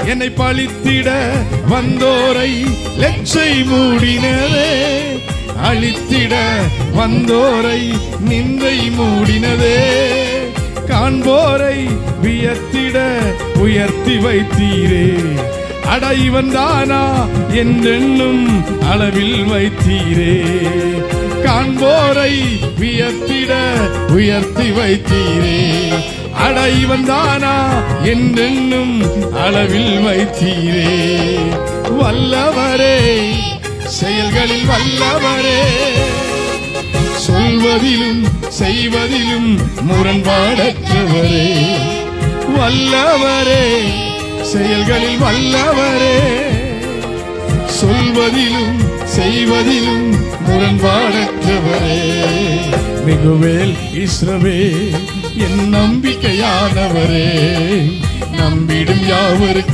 என்னை பழித்திட வந்தோரை லெச்சை மூடினதே. அழித்திட வந்தோரை நிந்தை மூடினதே. காண்போரை வியத்திட உயர்த்தி வைத்தீரே. அட இவன் தானா என்றென்னும் அளவில் வைத்தீரே. காண்போரை வியத்திட உயர்த்தி வைத்தீரே. அட இவன் தானா என்றென்னும் அளவில் வைத்தீரே. வல்லவரே, செயல்களில் வல்லவரே, சொல்வதிலும் செய்வதிலும் முரண்பாடற்றவரே. வல்லவரே, செயல்களில் வல்லவரே, சொல்வதிலும் செய்வதிலும் முரண்பாடற்றவரே. மிகுவேல் இஸ்ரவேல் என் நம்பிக்கையானவரே. நம்பிடும் யாவருக்கு